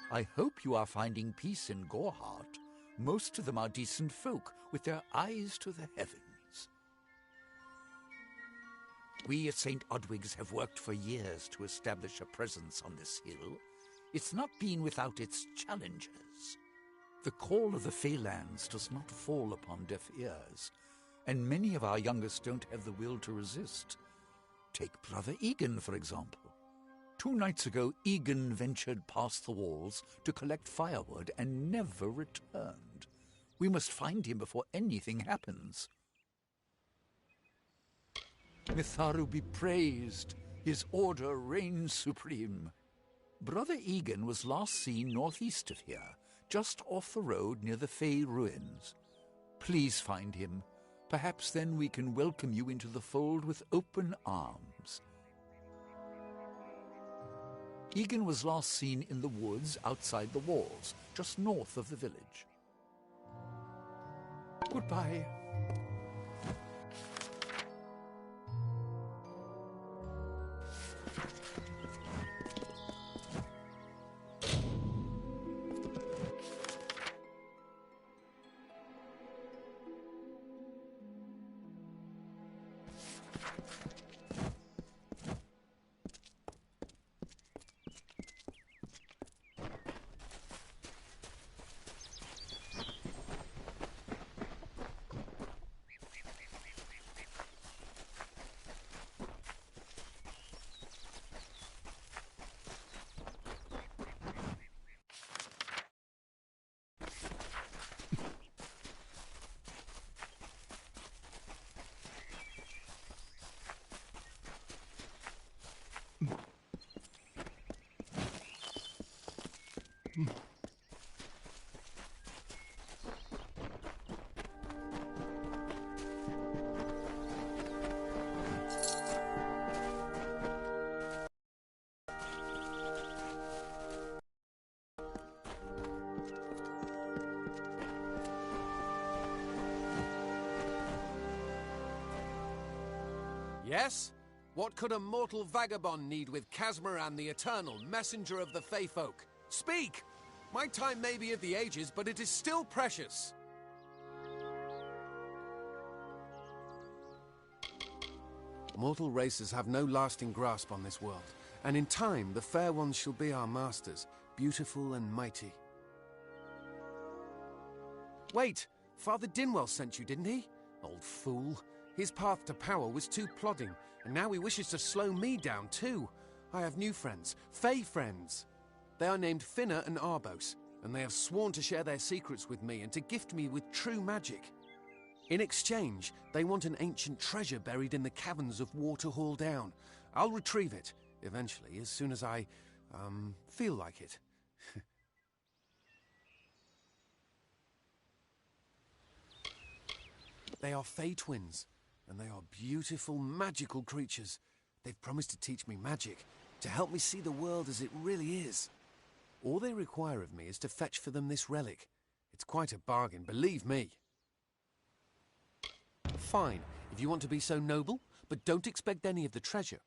I hope you are finding peace in Goreheart. Most of them are decent folk, with their eyes to the heavens. We at St. Odwig's have worked for years to establish a presence on this hill. It's not been without its challenges. The call of the Feylands does not fall upon deaf ears, and many of our youngest don't have the will to resist. Take Brother Egan, for example. 2 nights ago, Egan ventured past the walls to collect firewood and never returned. We must find him before anything happens. Mitharu be praised. His order reigns supreme. Brother Egan was last seen northeast of here, just off the road near the Fey ruins. Please find him. Perhaps then we can welcome you into the fold with open arms. Egan was last seen in the woods outside the walls, just north of the village. Goodbye. Yes? What could a mortal vagabond need with Casmaran, the eternal messenger of the Fey folk? Speak! My time may be of the ages, but it is still precious. Mortal races have no lasting grasp on this world, and in time the fair ones shall be our masters, beautiful and mighty. Wait! Father Dinwell sent you, didn't he? Old fool. His path to power was too plodding, and now he wishes to slow me down too. I have new friends, Fey friends. They are named Finna and Arbos, and they have sworn to share their secrets with me and to gift me with true magic. In exchange, they want an ancient treasure buried in the caverns of Waterhall Down. I'll retrieve it, eventually, as soon as I, feel like it. They are Fey twins, and they are beautiful, magical creatures. They've promised to teach me magic, to help me see the world as it really is. All they require of me is to fetch for them this relic. It's quite a bargain, believe me. Fine, if you want to be so noble, but don't expect any of the treasure.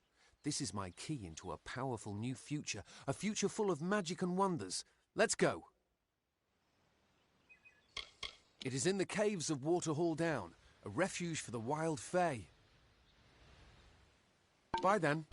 This is my key into a powerful new future, a future full of magic and wonders. Let's go. It is in the caves of Waterhall Down, a refuge for the wild Fey. Bye then.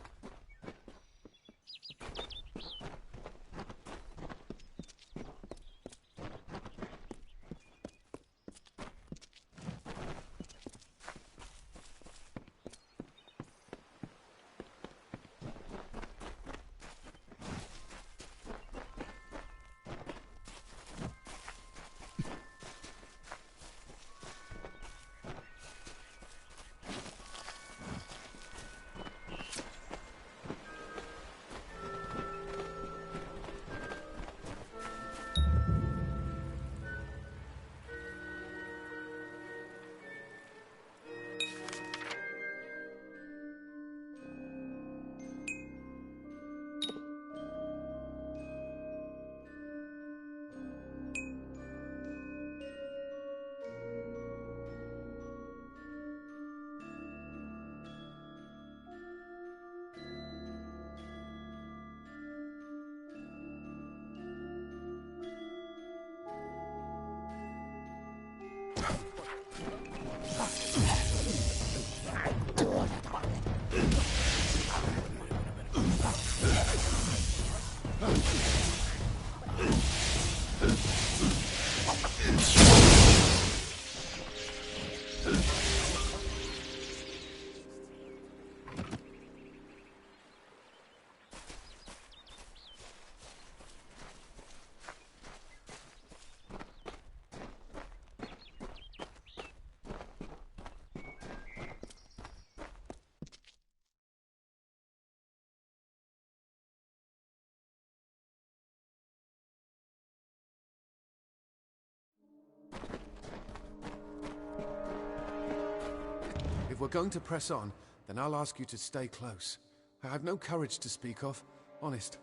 If we're going to press on, then I'll ask you to stay close. I have no courage to speak of. Honest.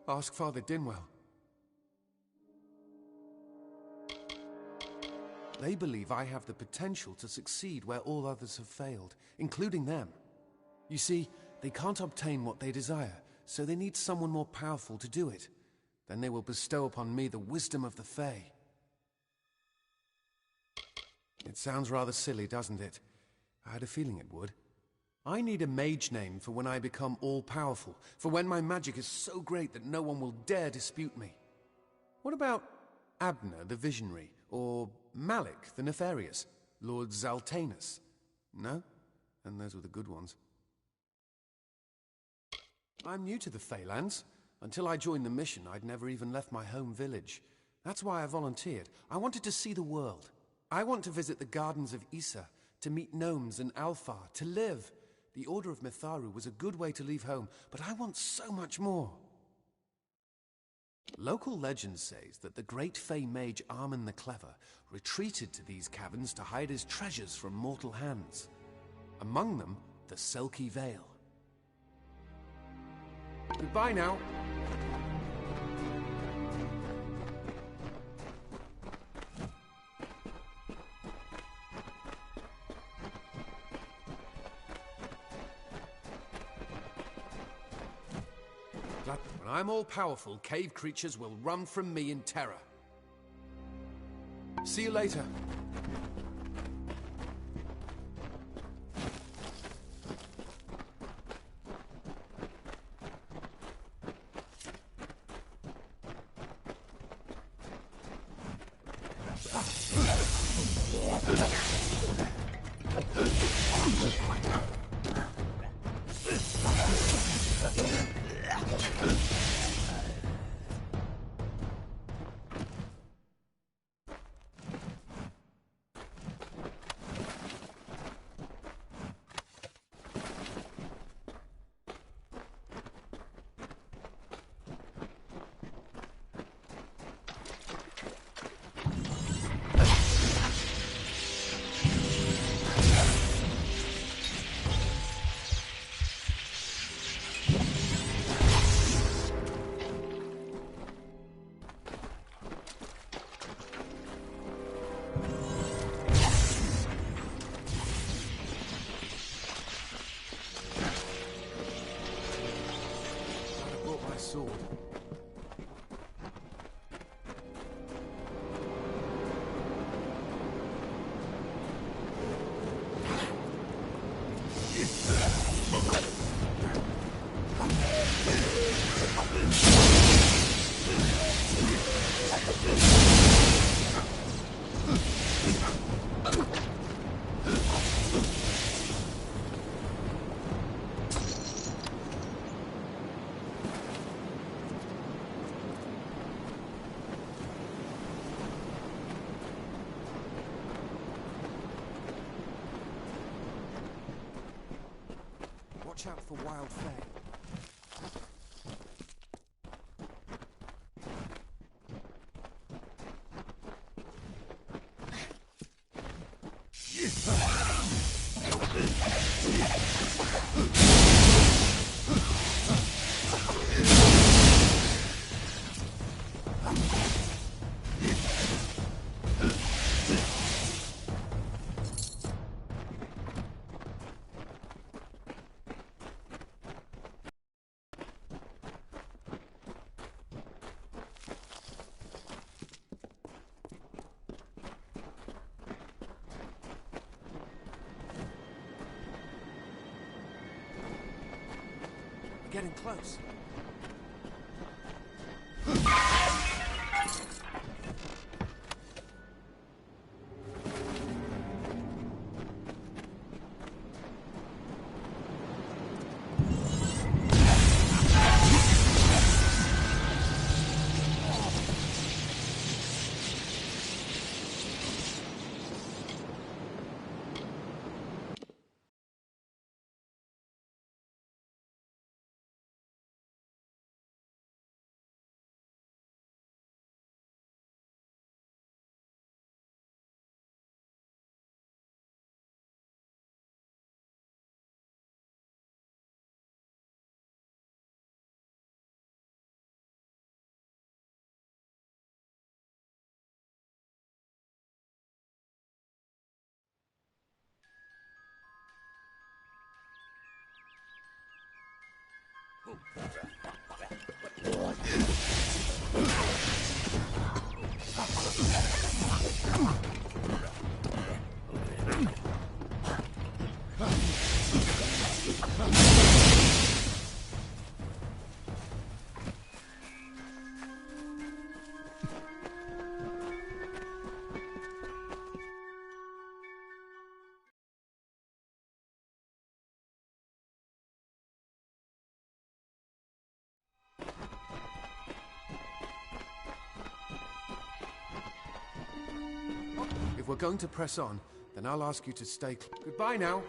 Ask Father Dinwell. They believe I have the potential to succeed where all others have failed, including them. You see, they can't obtain what they desire, so they need someone more powerful to do it. Then they will bestow upon me the wisdom of the Fae. It sounds rather silly, doesn't it? I had a feeling it would. I need a mage name for when I become all-powerful, for when my magic is so great that no one will dare dispute me. What about Abner the Visionary, or Malik the Nefarious, Lord Zaltanus? No? And those were the good ones. I'm new to the Feylands. Until I joined the mission, I'd never even left my home village. That's why I volunteered. I wanted to see the world. I want to visit the gardens of Issa, to meet gnomes and Alfar, to live. The Order of Mitharu was a good way to leave home, but I want so much more. Local legend says that the great Fey mage Armin the Clever retreated to these caverns to hide his treasures from mortal hands. Among them, the Selkie Vale. Goodbye now. When I'm all-powerful, cave creatures will run from me in terror. See you later. Sword. Watch out for wild Fae. Getting close. If we're going to press on, then I'll ask you to stay. Goodbye now.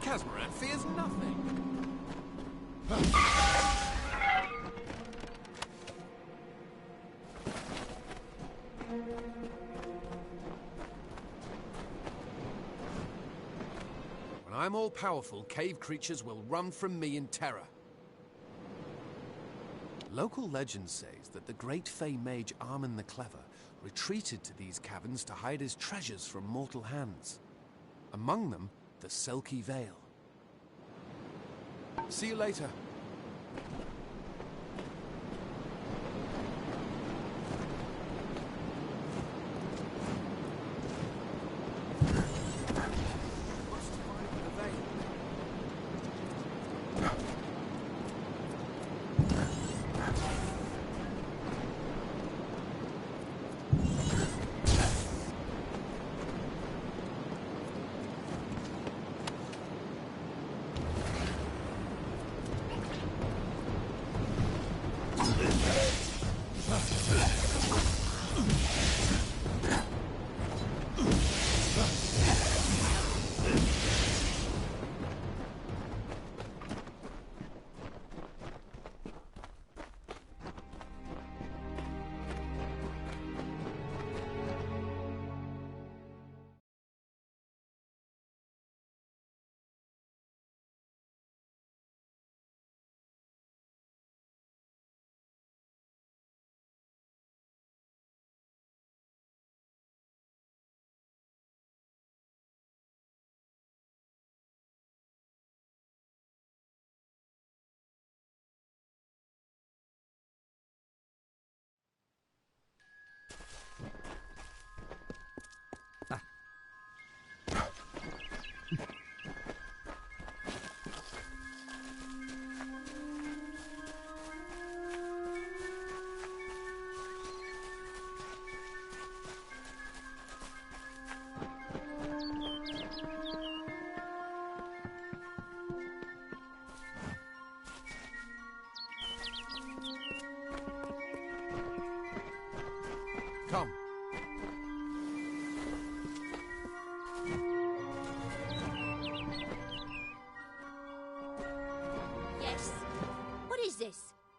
Casmaran fears nothing. When I'm all-powerful, cave creatures will run from me in terror. Local legend says that the great Fey mage Armin the Clever retreated to these caverns to hide his treasures from mortal hands. Among them, the Selkie Veil. See you later.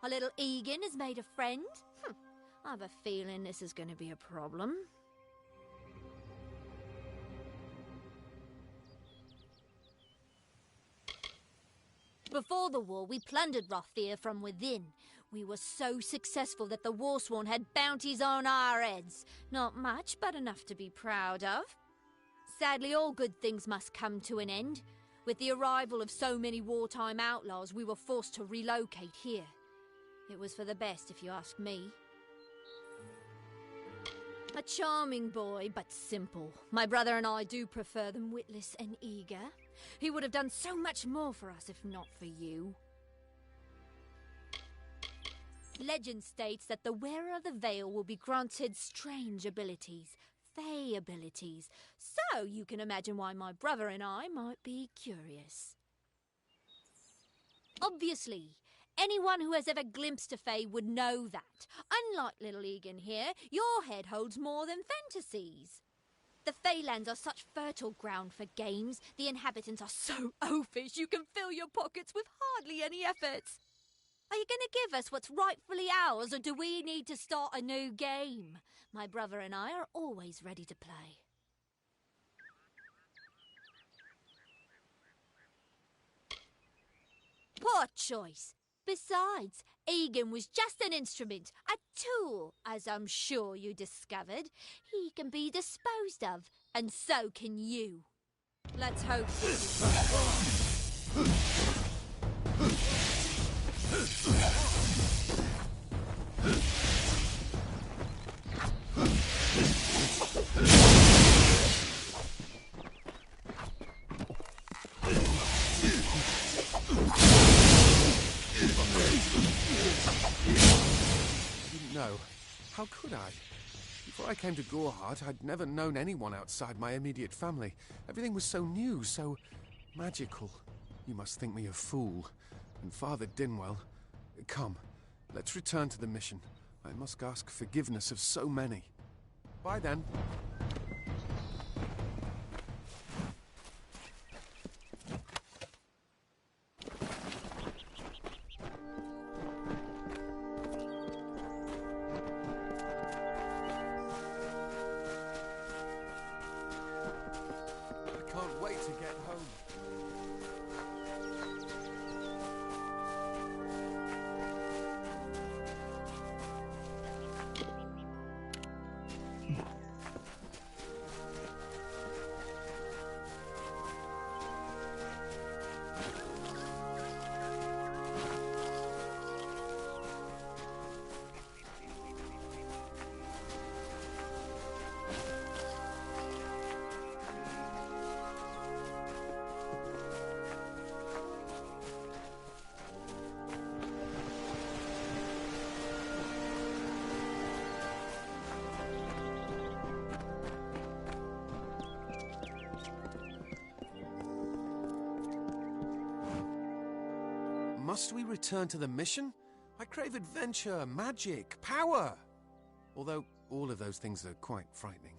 Our little Egan has made a friend? I have a feeling this is going to be a problem. Before the war, we plundered Rothier from within. We were so successful that the Warsworn had bounties on our heads. Not much, but enough to be proud of. Sadly, all good things must come to an end. With the arrival of so many wartime outlaws, we were forced to relocate here. It was for the best, if you ask me. A charming boy, but simple. My brother and I do prefer them witless and eager. He would have done so much more for us if not for you. Legend states that the wearer of the veil will be granted strange abilities, fey abilities. So you can imagine why my brother and I might be curious. Obviously, anyone who has ever glimpsed a fey would know that. Unlike little Egan here, your head holds more than fantasies. The Feylands are such fertile ground for games. The inhabitants are so oafish you can fill your pockets with hardly any effort. Are you going to give us what's rightfully ours, or do we need to start a new game? My brother and I are always ready to play. Poor choice. Besides, Egan was just an instrument, a tool, as I'm sure you discovered. He can be disposed of, and so can you. Let's hope this is... No. How could I? Before I came to Gorehart, I'd never known anyone outside my immediate family. Everything was so new, so magical. You must think me a fool. And Father Dinwell... Come, let's return to the mission. I must ask forgiveness of so many. Bye then. I can't wait to get home. Must we return to the mission? I crave adventure, magic, power. Although all of those things are quite frightening.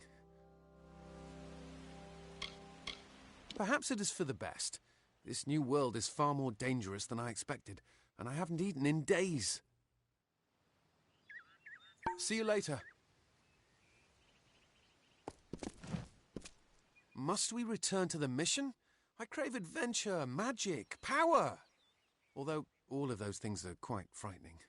Perhaps it is for the best. This new world is far more dangerous than I expected, and I haven't eaten in days. See you later. Must we return to the mission? I crave adventure, magic, power. Although all of those things are quite frightening.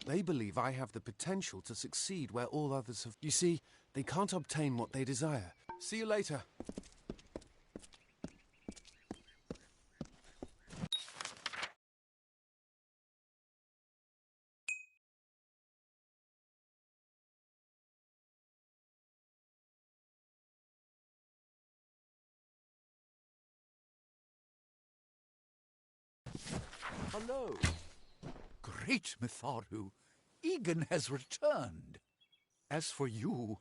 They believe I have the potential to succeed where all others have... You see, they can't obtain what they desire. See you later. Hello. Great Mitharu, Egan has returned. As for you,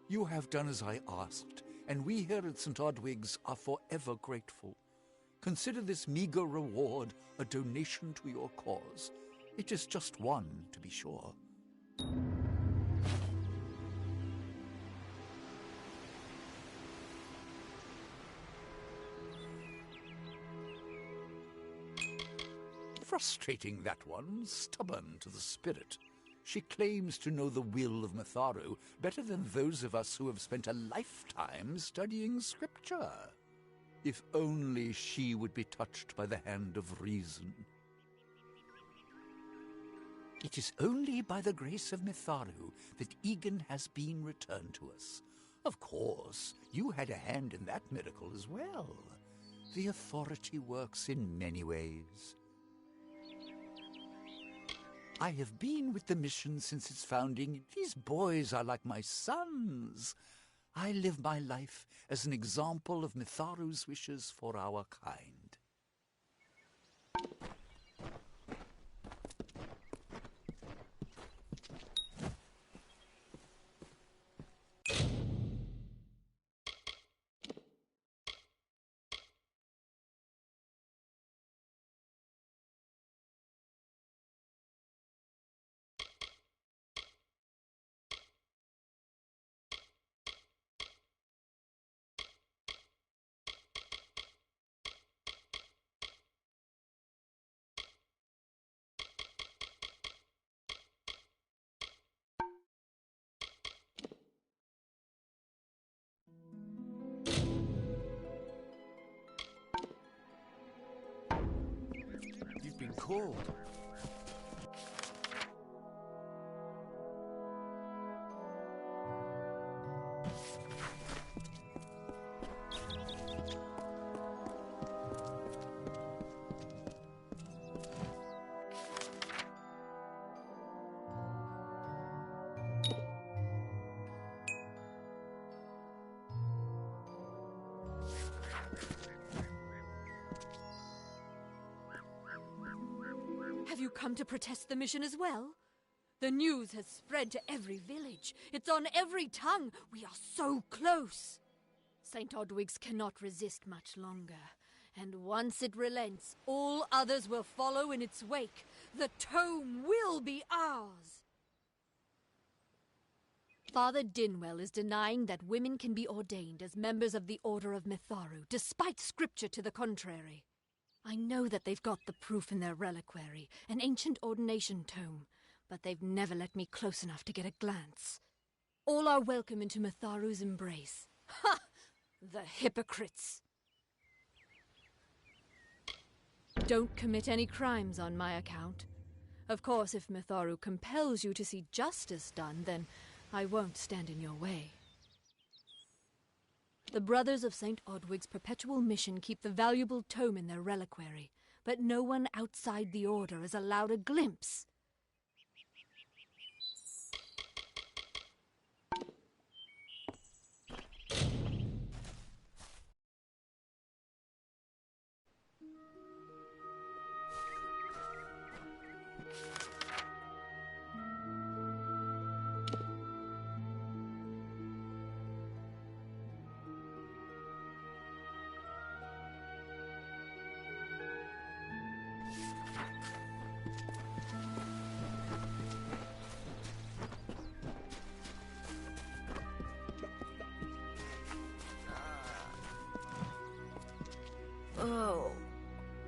you have done as I asked, and we here at St. Odwig's are forever grateful. Consider this meager reward a donation to your cause. It is just one, to be sure. Frustrating, that one, stubborn to the spirit. She claims to know the will of Mitharu better than those of us who have spent a lifetime studying scripture. If only she would be touched by the hand of reason. It is only by the grace of Mitharu that Egan has been returned to us. Of course, you had a hand in that miracle as well. The authority works in many ways. I have been with the mission since its founding. These boys are like my sons. I live my life as an example of Mitharu's wishes for our kind. You've been called. Have you come to protest the mission as well? The news has spread to every village. It's on every tongue. We are so close. St. Odwig's cannot resist much longer. And once it relents, all others will follow in its wake. The tome will be ours. Father Dinwell is denying that women can be ordained as members of the Order of Mitharu, despite scripture to the contrary. I know that they've got the proof in their reliquary, an ancient ordination tome, but they've never let me close enough to get a glance. All are welcome into Mitharu's embrace. Ha! The hypocrites! Don't commit any crimes on my account. Of course, if Mitharu compels you to see justice done, then I won't stand in your way. The Brothers of St. Odwig's perpetual mission keep the valuable tome in their reliquary, but no one outside the Order is allowed a glimpse.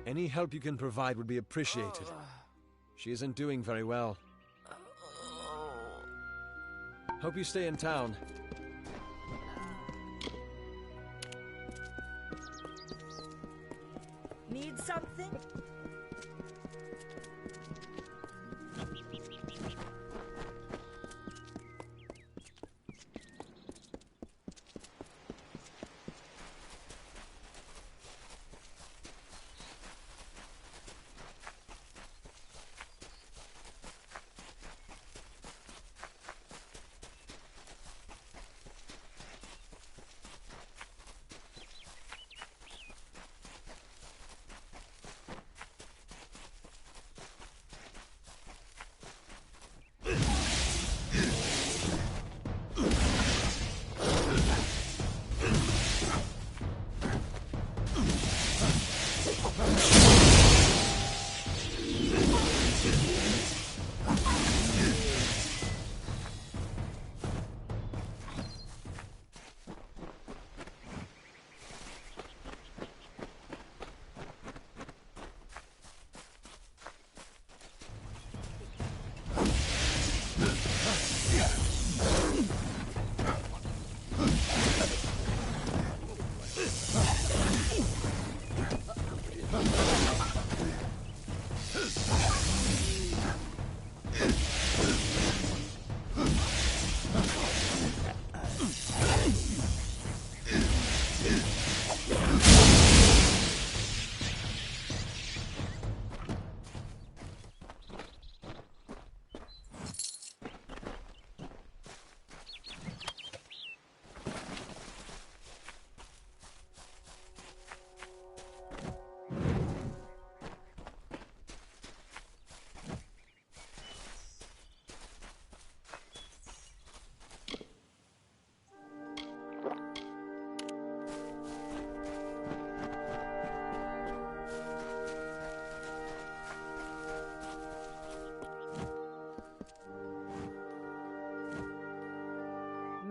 Any help you can provide would be appreciated. She isn't doing very well. Hope you stay in town. Need something?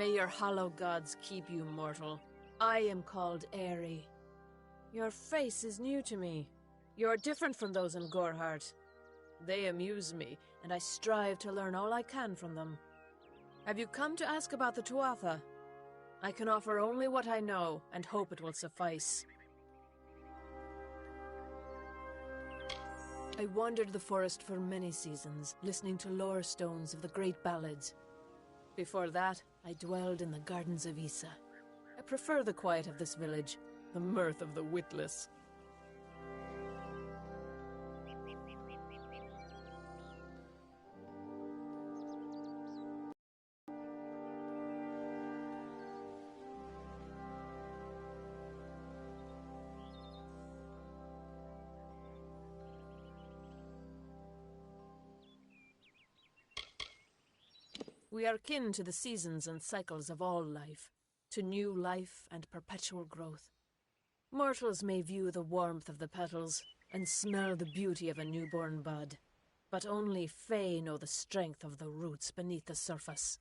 May your hollow gods keep you, mortal. I am called Aerie. Your face is new to me. You're different from those in Gorhart. They amuse me, and I strive to learn all I can from them. Have you come to ask about the Tuatha? I can offer only what I know, and hope it will suffice. I wandered the forest for many seasons, listening to lore stones of the great ballads. Before that, I dwelled in the gardens of Issa. I prefer the quiet of this village, the mirth of the witless. We are kin to the seasons and cycles of all life, to new life and perpetual growth. Mortals may view the warmth of the petals and smell the beauty of a newborn bud, but only Fae know the strength of the roots beneath the surface.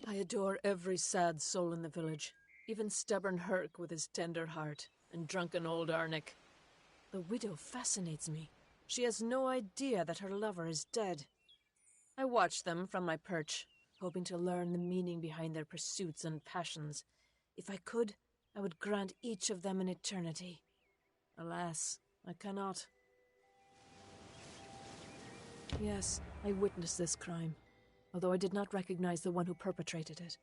I adore every sad soul in the village, even stubborn Herc with his tender heart, and drunken old Arnick. The widow fascinates me. She has no idea that her lover is dead. I watch them from my perch, hoping to learn the meaning behind their pursuits and passions. If I could, I would grant each of them an eternity. Alas, I cannot. Yes, I witnessed this crime, although I did not recognize the one who perpetrated it.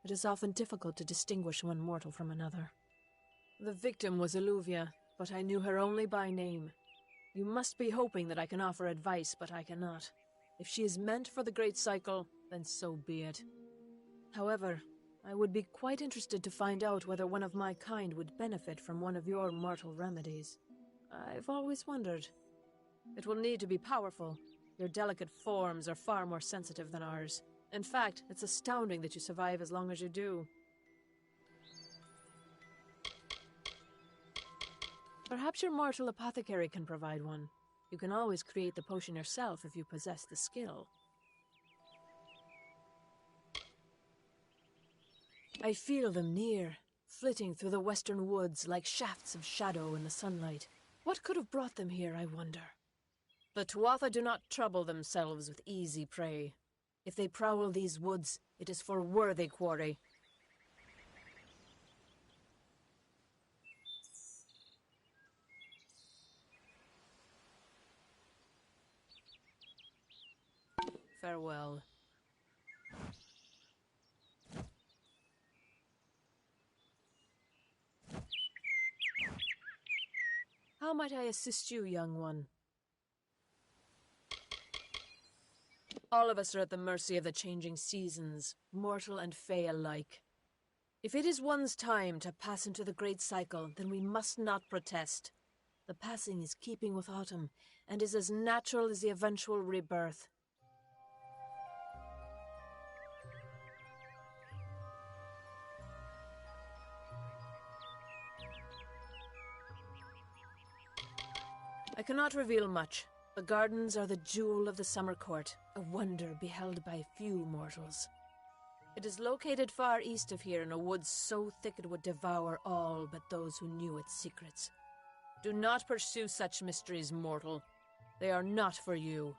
It is often difficult to distinguish one mortal from another. The victim was Illuvia, but I knew her only by name. You must be hoping that I can offer advice, but I cannot. If she is meant for the Great Cycle, then so be it. However, I would be quite interested to find out whether one of my kind would benefit from one of your mortal remedies. I've always wondered. It will need to be powerful. Your delicate forms are far more sensitive than ours. In fact, it's astounding that you survive as long as you do. Perhaps your mortal apothecary can provide one. You can always create the potion yourself if you possess the skill. I feel them near, flitting through the western woods like shafts of shadow in the sunlight. What could have brought them here, I wonder? The Tuatha do not trouble themselves with easy prey. If they prowl these woods, it is for worthy quarry. Farewell. How might I assist you, young one? All of us are at the mercy of the changing seasons, mortal and fey alike. If it is one's time to pass into the Great Cycle, then we must not protest. The passing is keeping with autumn, and is as natural as the eventual rebirth. I cannot reveal much. The gardens are the jewel of the summer court, a wonder beheld by few mortals. It is located far east of here in a wood so thick it would devour all but those who knew its secrets. Do not pursue such mysteries, mortal. They are not for you.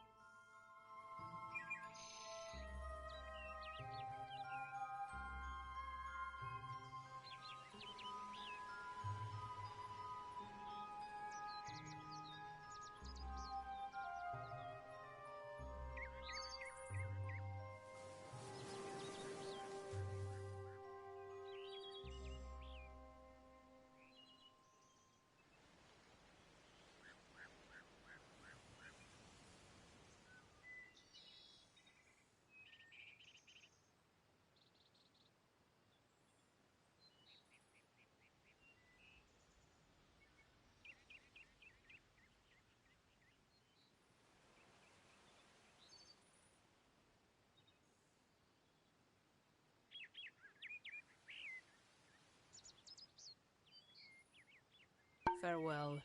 Farewell.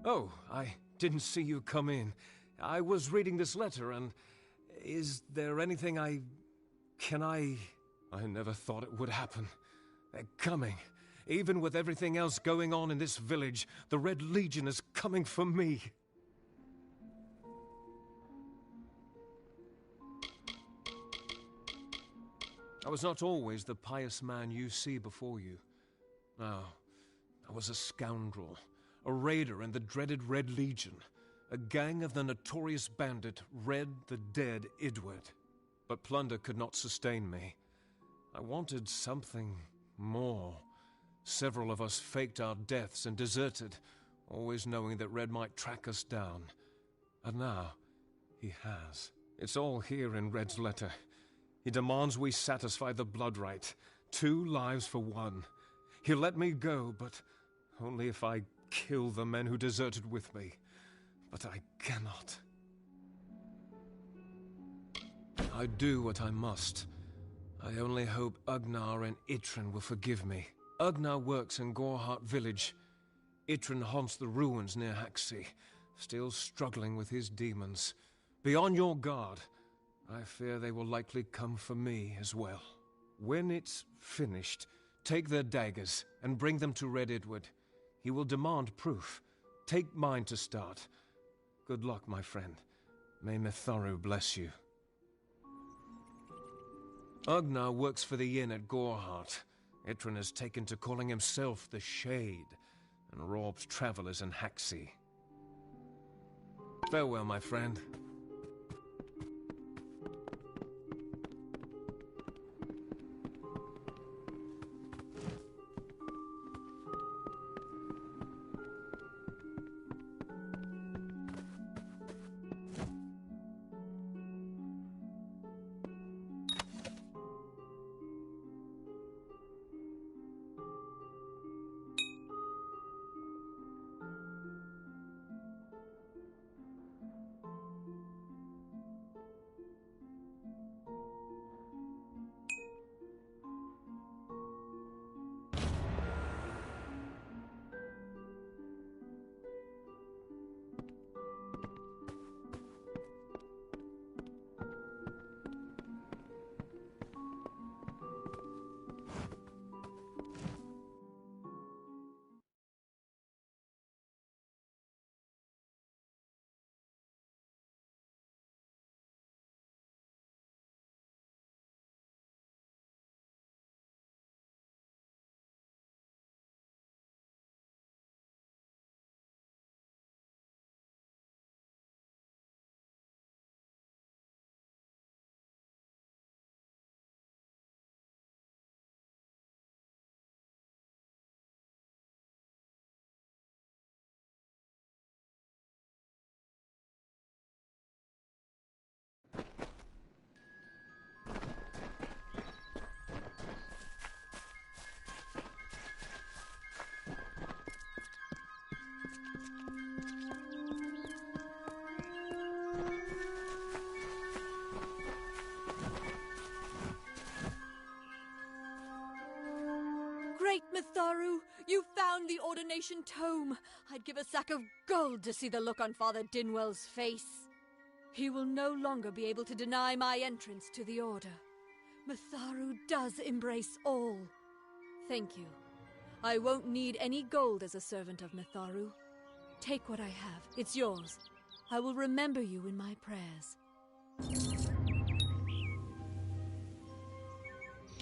Oh, I didn't see you come in. I was reading this letter, and is there anything I never thought it would happen. They're coming. Even with everything else going on in this village, the Red Legion is coming for me. I was not always the pious man you see before you. No, I was a scoundrel, a raider in the dreaded Red Legion, a gang of the notorious bandit Red the Dead Idward. But plunder could not sustain me. I wanted something more. Several of us faked our deaths and deserted, always knowing that Red might track us down. And now, he has. It's all here in Red's letter. He demands we satisfy the blood rite. 2 lives for 1. He'll let me go, but only if I kill the men who deserted with me. But I cannot. I do what I must. I only hope Ugnar and Itrin will forgive me. Ugnar works in Gorhart village. Itrin haunts the ruins near Haxi, still struggling with his demons. Be on your guard. I fear they will likely come for me as well. When it's finished, take their daggers and bring them to Red Idward. He will demand proof. Take mine to start. Good luck, my friend. May Mitharu bless you. Ugnar works for the inn at Gorhart. Itrin has taken to calling himself the Shade, and robs travelers in Haxi. Farewell, my friend. information tome. I'd give a sack of gold to see the look on Father Dinwell's face. He will no longer be able to deny my entrance to the Order. Matharu does embrace all. Thank you. I won't need any gold as a servant of Matharu. Take what I have. It's yours. I will remember you in my prayers.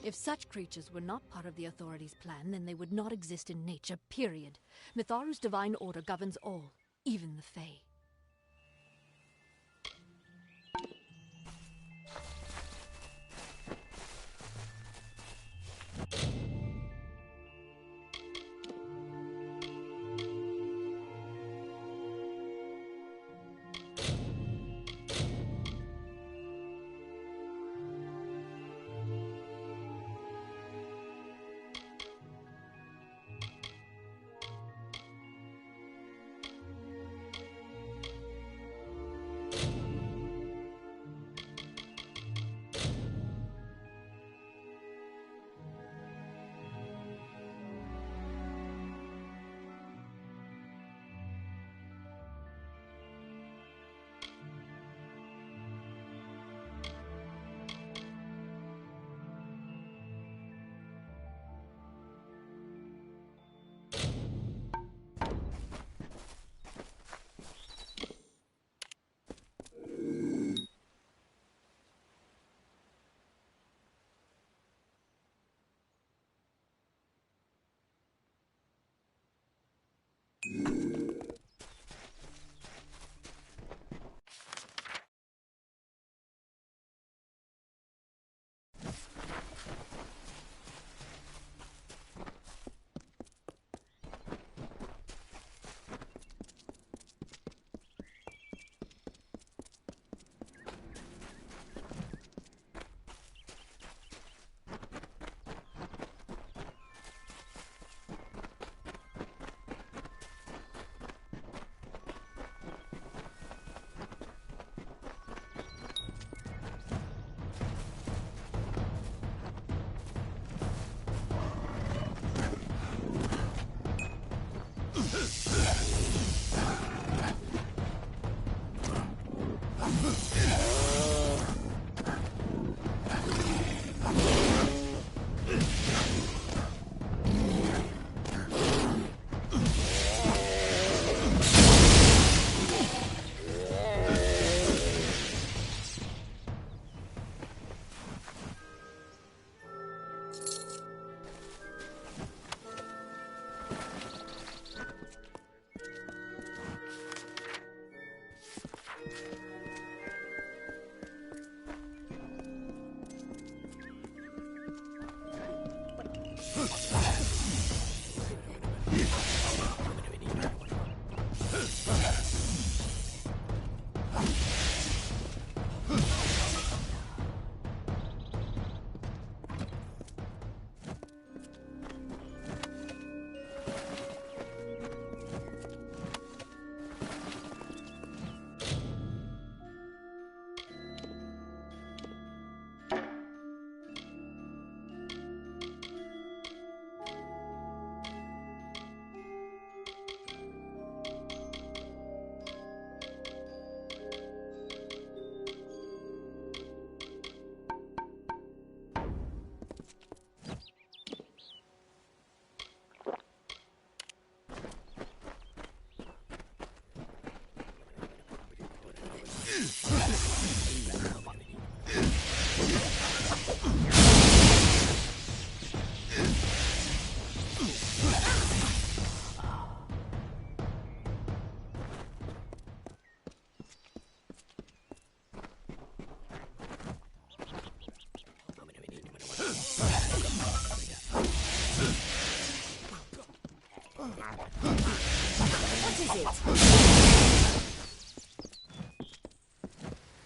If such creatures were not part of the authorities' plan, then they would not exist in nature, period. Matharu's divine order governs all, even the Fae.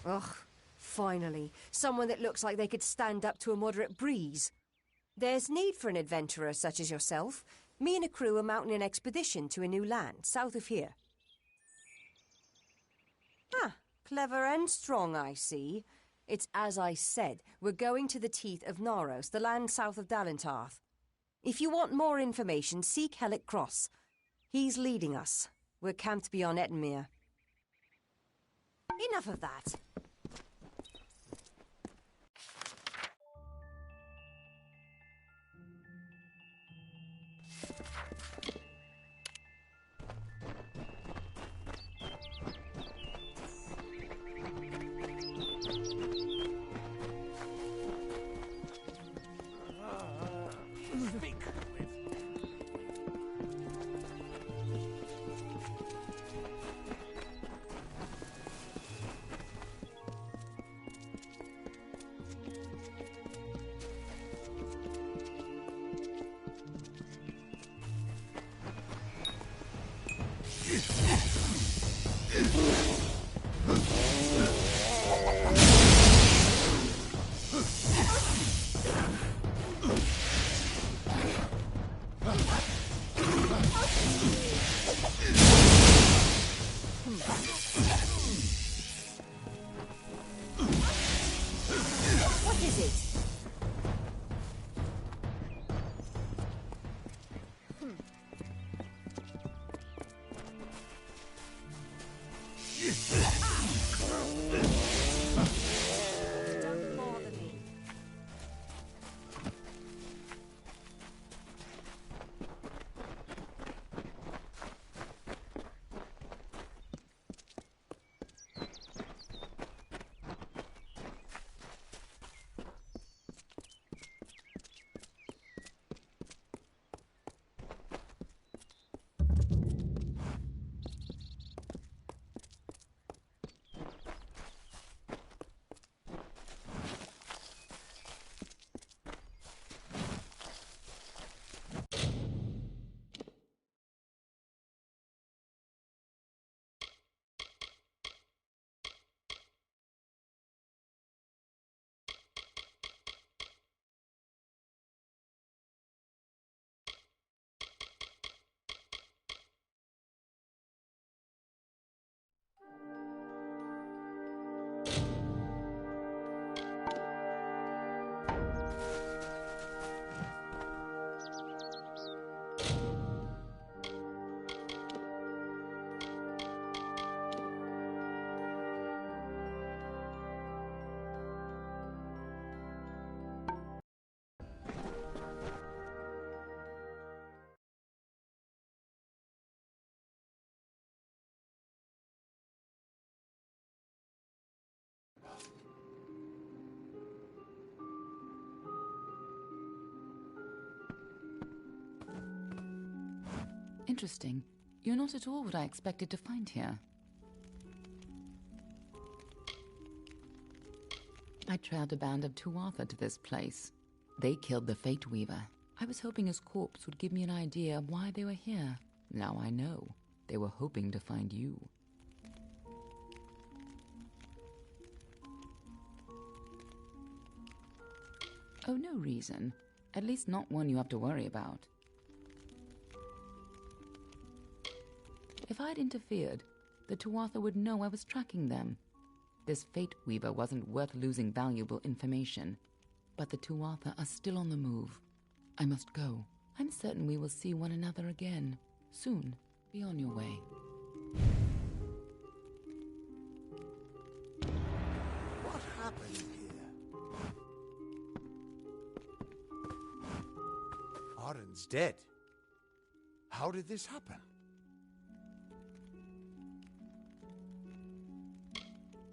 Ugh, finally. Someone that looks like they could stand up to a moderate breeze. There's need for an adventurer such as yourself. Me and a crew are mounting an expedition to a new land, south of here. Ah, clever and strong, I see. It's as I said, we're going to the teeth of Naros, the land south of Dalentarth. If you want more information, seek Hellick Cross. He's leading us. We're camped beyond Ettenmere. Enough of that. What is it? Don't bother me. Interesting. You're not at all what I expected to find here. I trailed a band of Tuatha to this place. They killed the Fate Weaver. I was hoping his corpse would give me an idea of why they were here. Now I know. They were hoping to find you. Oh, no reason. At least not one you have to worry about. If I'd interfered, the Tuatha would know I was tracking them. This Fate Weaver wasn't worth losing valuable information. But the Tuatha are still on the move. I must go. I'm certain we will see one another again. Soon. Be on your way. What happened here? Arden's dead. How did this happen?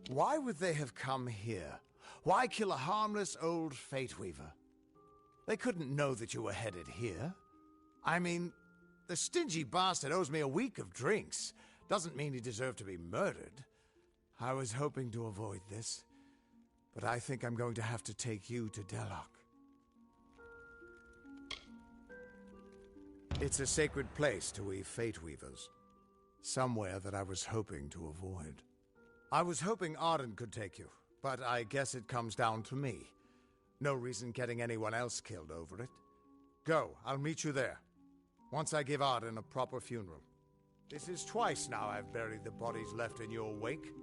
Why would they have come here? Why kill a harmless old Fate Weaver? They couldn't know that you were headed here. I mean, the stingy bastard owes me a week of drinks. Doesn't mean he deserved to be murdered. I was hoping to avoid this, but I think I'm going to have to take you to Delok. It's a sacred place to we Fate Weavers. Somewhere that I was hoping to avoid. I was hoping Arden could take you, but I guess it comes down to me. No reason getting anyone else killed over it. Go, I'll meet you there. Once I give Arden a proper funeral. This is twice now I've buried the bodies left in your wake.